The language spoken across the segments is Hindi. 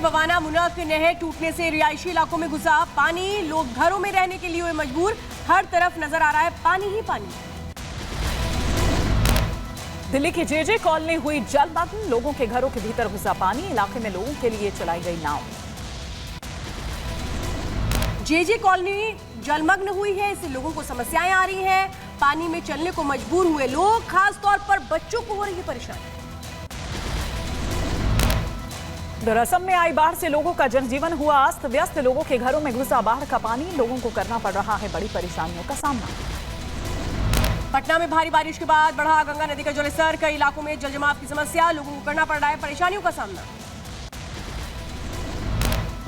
बवाना मुनक नहर टूटने से रिहायशी इलाकों में घुसा पानी, लोग घरों में रहने के लिए हुए मजबूर। हर तरफ नजर आ रहा है पानी ही पानी। दिल्ली की जेजे कॉलोनी हुई जलमग्न, लोगों के घरों के भीतर घुसा पानी, इलाके में लोगों के लिए चलाई गई नाव। जेजे कॉलोनी जलमग्न हुई है, इससे लोगों को समस्याएं आ रही हैं। पानी में चलने को मजबूर हुए लोग, खास तौर पर बच्चों को हो रही है परेशानी। असम में आई बाढ़ से लोगों का जनजीवन हुआ अस्त व्यस्त, लोगों के घरों में घुसा बाढ़ का पानी, लोगों को करना पड़ रहा है बड़ी परेशानियों का सामना। पटना में भारी बारिश के बाद बढ़ा गंगा नदी का जलस्तर, कई इलाकों में जलजमाव की समस्या, लोगों को करना पड़ रहा है परेशानियों का सामना।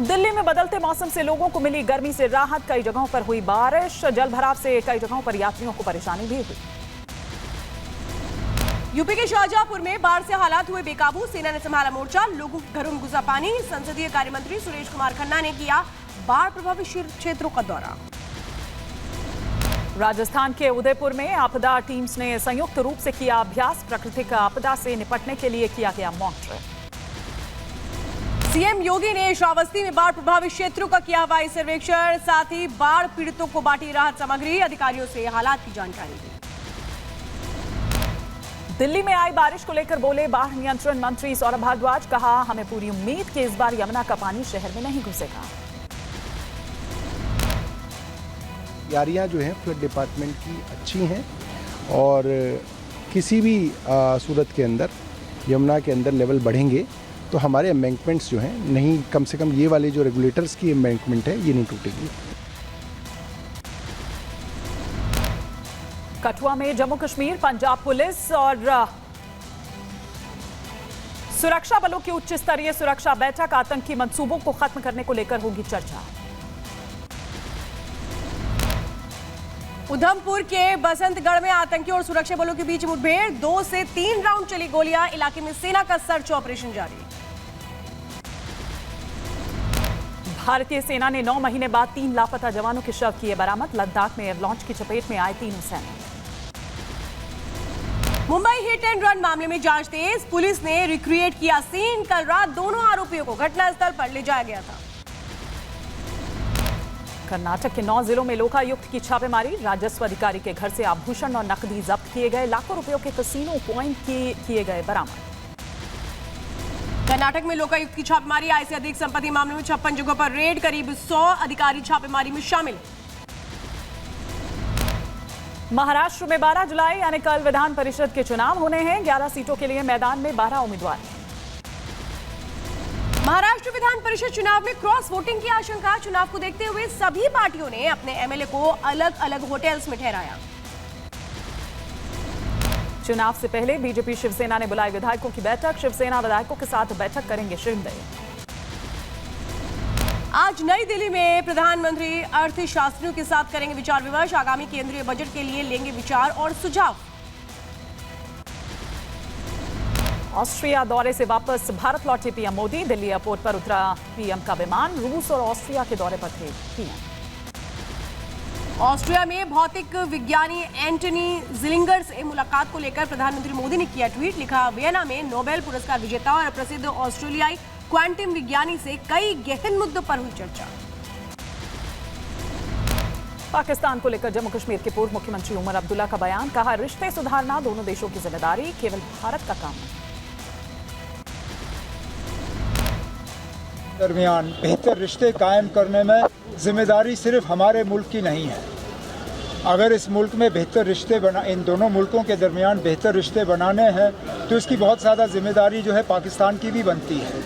दिल्ली में बदलते मौसम से लोगों को मिली गर्मी से राहत, कई जगहों पर हुई बारिश, जलभराव से कई जगहों पर यात्रियों को परेशानी भी हुई। यूपी के शाहजहांपुर में बाढ़ से हालात हुए बेकाबू, सेना ने संभाला मोर्चा, लोगों के घरों में घुसा पानी। संसदीय कार्य मंत्री सुरेश कुमार खन्ना ने किया बाढ़ प्रभावित क्षेत्रों का दौरा। राजस्थान के उदयपुर में आपदा टीम्स ने संयुक्त रूप से किया अभ्यास, प्राकृतिक आपदा से निपटने के लिए किया गया मॉक ड्रिल। सीएम योगी ने श्रावस्ती में बाढ़ प्रभावित क्षेत्रों का किया हवाई सर्वेक्षण, साथ ही बाढ़ पीड़ितों को बांटी राहत सामग्री, अधिकारियों से हालात की जानकारी दी। दिल्ली में आई बारिश को लेकर बोले बाढ़ नियंत्रण मंत्री सौरभ भारद्वाज, कहा हमें पूरी उम्मीद कि इस बार यमुना का पानी शहर में नहीं घुसेगा। तैयारियां जो हैं फ्लड डिपार्टमेंट की अच्छी हैं और किसी भी सूरत के अंदर यमुना के अंदर लेवल बढ़ेंगे तो हमारे एम्बैंकमेंट्स जो हैं नहीं, कम से कम ये वाले जो रेगुलेटर्स की एम्बैंकमेंट है ये नहीं टूटेगी। कठुआ में जम्मू कश्मीर, पंजाब पुलिस और सुरक्षा बलों की उच्च स्तरीय सुरक्षा बैठक, आतंकी मंसूबों को खत्म करने को लेकर होगी चर्चा। उधमपुर के बसंतगढ़ में आतंकियों और सुरक्षा बलों के बीच मुठभेड़, 2 से 3 राउंड चली गोलियां, इलाके में सेना का सर्च ऑपरेशन जारी। भारतीय सेना ने 9 महीने बाद 3 लापता जवानों के शव किए बरामद, लद्दाख में एयर लॉन्च की चपेट में आए तीनों सैनिक। मुंबई हिट एंड रन मामले में जांच तेज, पुलिस ने रिक्रिएट किया सीन, कल रात दोनों आरोपियों को घटनास्थल पर ले जाया गया था। कर्नाटक के 9 जिलों में लोकायुक्त की छापेमारी, राजस्व अधिकारी के घर से आभूषण और नकदी जब्त किए गए, लाखों रुपयों के कसीनो पॉइंट किए गए बरामद। कर्नाटक में लोकायुक्त की छापेमारी, आय से अधिक संपत्ति मामले में 56 जगहों पर रेड, करीब 100 अधिकारी छापेमारी में शामिल। महाराष्ट्र में 12 जुलाई यानी कल विधान परिषद के चुनाव होने हैं, 11 सीटों के लिए मैदान में 12 उम्मीदवार हैं। महाराष्ट्र विधान परिषद चुनाव में क्रॉस वोटिंग की आशंका, चुनाव को देखते हुए सभी पार्टियों ने अपने एमएलए को अलग अलग होटल्स में ठहराया। चुनाव से पहले बीजेपी शिवसेना ने बुलाई विधायकों की बैठक, शिवसेना विधायकों के साथ बैठक करेंगे शिंदे। आज नई दिल्ली में प्रधानमंत्री अर्थशास्त्रियों के साथ करेंगे विचार विमर्श, आगामी केंद्रीय बजट के लिए लेंगे विचार और सुझाव। ऑस्ट्रिया दौरे से वापस भारत लौटे पीएम मोदी, दिल्ली एयरपोर्ट पर उतरा पीएम का विमान, रूस और ऑस्ट्रिया के दौरे पर थे पीएम। ऑस्ट्रिया में भौतिक विज्ञानी एंटनी जिलिंगर से मुलाकात को लेकर प्रधानमंत्री मोदी ने किया ट्वीट, लिखा वियना में नोबेल पुरस्कार विजेता और प्रसिद्ध ऑस्ट्रेलियाई क्वांटम विज्ञानी से कई गहन मुद्दों पर हुई चर्चा। पाकिस्तान को लेकर जम्मू कश्मीर के पूर्व मुख्यमंत्री उमर अब्दुल्ला का बयान, कहा रिश्ते सुधारना दोनों देशों की जिम्मेदारी, केवल भारत का काम नहीं। दरमियान बेहतर रिश्ते कायम करने में जिम्मेदारी सिर्फ हमारे मुल्क की नहीं है। अगर इस मुल्क में बेहतर रिश्ते इन दोनों मुल्कों के दरमियान बेहतर रिश्ते बनाने हैं तो इसकी बहुत ज़्यादा जिम्मेदारी जो है पाकिस्तान की भी बनती है।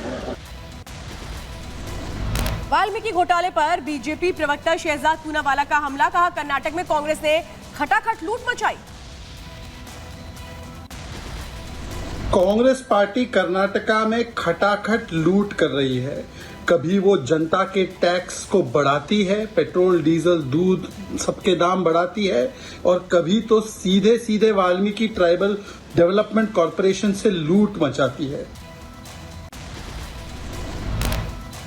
वाल्मीकि घोटाले पर बीजेपी प्रवक्ता शहजाद पूनावाला का हमला, कहा कर्नाटक में कांग्रेस ने खटाखट लूट मचाई। कांग्रेस पार्टी कर्नाटका में खटाखट लूट कर रही है। कभी वो जनता के टैक्स को बढ़ाती है, पेट्रोल डीजल दूध सबके दाम बढ़ाती है, और कभी तो सीधे सीधे वाल्मीकि ट्राइबल डेवलपमेंट कॉरपोरेशन से लूट मचाती है।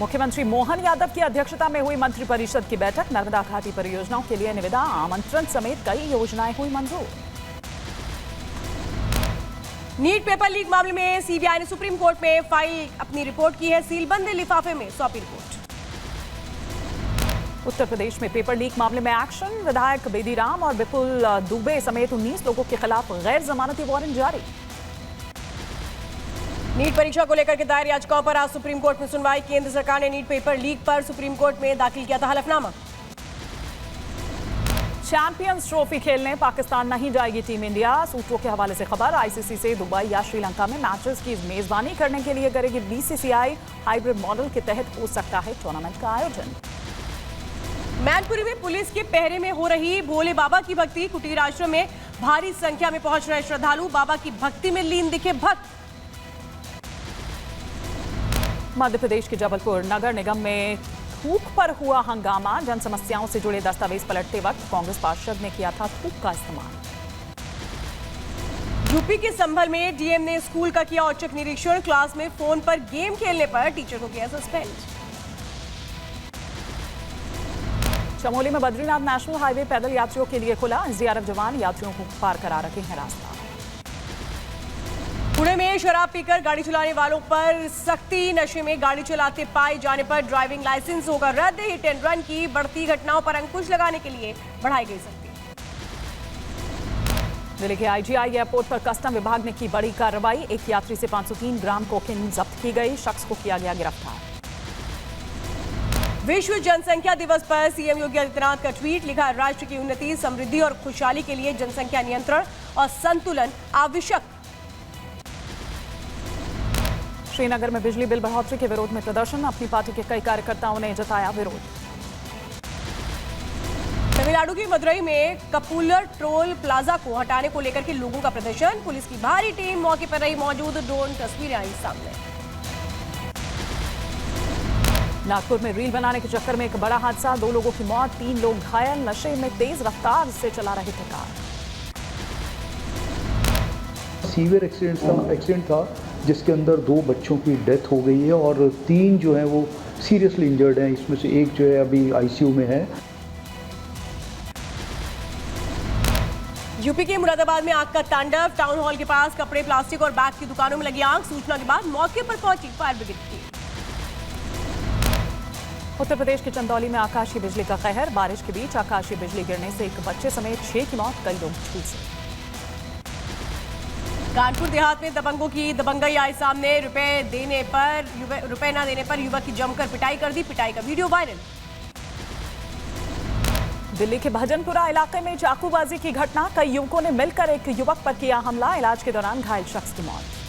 मुख्यमंत्री मोहन यादव की अध्यक्षता में हुई मंत्रिपरिषद की बैठक, नर्मदा घाटी परियोजनाओं के लिए निविदा आमंत्रण समेत कई योजनाएं हुई मंजूर। नीट पेपर लीक मामले में सीबीआई ने सुप्रीम कोर्ट में फाइल अपनी रिपोर्ट की है। सीलबंद लिफाफे में सौंपी रिपोर्ट। उत्तर प्रदेश में पेपर लीक मामले में एक्शन। विधायक बेदीराम और विपुल दुबे समेत 19 लोगों के खिलाफ गैर जमानती वारंट जारी। नीट परीक्षा को लेकर के दायर याचिकाओं पर आज सुप्रीम कोर्ट में सुनवाई। केंद्र सरकार ने नीट पेपर लीक पर सुप्रीम कोर्ट में दाखिल किया था हलफनामा। चैंपियंस ट्रॉफी खेलने पाकिस्तान नहीं जाएगी टीम इंडिया। सूत्रों के हवाले से खबर। आईसीसी से दुबई या श्रीलंका में मैचेस की मेजबानी करने के लिए करेगी बीसीसीआई। हाइब्रिड मॉडल के तहत हो सकता है टूर्नामेंट का आयोजन। मैनपुरी में पुलिस के पहरे में हो रही भोले बाबा की भक्ति। कुटीर आश्रम में भारी संख्या में पहुंच रहे श्रद्धालु बाबा की भक्ति में लीन दिखे भक्त। मध्य प्रदेश के जबलपुर नगर निगम में थूक पर हुआ हंगामा। जन समस्याओं से जुड़े दस्तावेज पलटते वक्त कांग्रेस पार्षद ने किया था थूक का इस्तेमाल। यूपी के संभल में डीएम ने स्कूल का किया औचक निरीक्षण। क्लास में फोन पर गेम खेलने पर टीचर को किया सस्पेंड। चमोली में बद्रीनाथ नेशनल हाईवे पैदल यात्रियों के लिए खुला। एसडीआरएफ जवान यात्रियों को पार करा रखे हैं रास्ता। पुणे में शराब पीकर गाड़ी चलाने वालों पर सख्ती। नशे में गाड़ी चलाते पाए जाने पर ड्राइविंग लाइसेंस होगा रद्द। हिट एंड रन की बढ़ती घटनाओं पर अंकुश लगाने के लिए बढ़ाई गई सख्ती। जिले के आईजीआई एयरपोर्ट पर कस्टम विभाग ने की बड़ी कार्रवाई। एक यात्री से 503 ग्राम कोकीन जब्त की गई। शख्स को किया गया गिरफ्तार। विश्व जनसंख्या दिवस पर सीएम योगी आदित्यनाथ का ट्वीट। लिखा, राष्ट्र की उन्नति, समृद्धि और खुशहाली के लिए जनसंख्या नियंत्रण और संतुलन आवश्यक। श्रीनगर में बिजली बिल बढ़ोतरी के विरोध में प्रदर्शन। अपनी पार्टी के कई कार्यकर्ताओं ने जताया विरोध। तमिलनाडु की मदुरई में कपूलर टोल प्लाजा को हटाने को लेकर के लोगों का प्रदर्शन। पुलिस की भारी टीम मौके पर रही मौजूद। ड्रोन तस्वीरें आई सामने। नागपुर में रील बनाने के चक्कर में एक बड़ा हादसा। 2 लोगों की मौत, 3 लोग घायल। नशे में तेज रफ्तार से चला रहे थे कार। सीवियर एक्सीडेंट था जिसके अंदर 2 बच्चों की डेथ हो गई है और 3 जो हैं वो सीरियसली इंजर्ड हैं। इसमें से एक जो है अभी आईसीयू में है। यूपी के मुरादाबाद में आग का तांडव। टाउन हॉल के पास कपड़े, प्लास्टिक और बैग की दुकानों में लगी आग। सूचना के बाद मौके पर पहुंची फायर ब्रिगेड की। उत्तर प्रदेश के चंदौली में आकाशीय बिजली का कहर। बारिश के बीच आकाशीय बिजली गिरने से एक बच्चे समेत 6 की मौत, कई लोग झुलसे। कानपुर देहात में दबंगों की दबंगई आई सामने। रुपए न देने पर युवक की जमकर पिटाई कर दी। पिटाई का वीडियो वायरल। दिल्ली के भजनपुरा इलाके में चाकूबाजी की घटना। कई युवकों ने मिलकर एक युवक पर किया हमला। इलाज के दौरान घायल शख्स की मौत।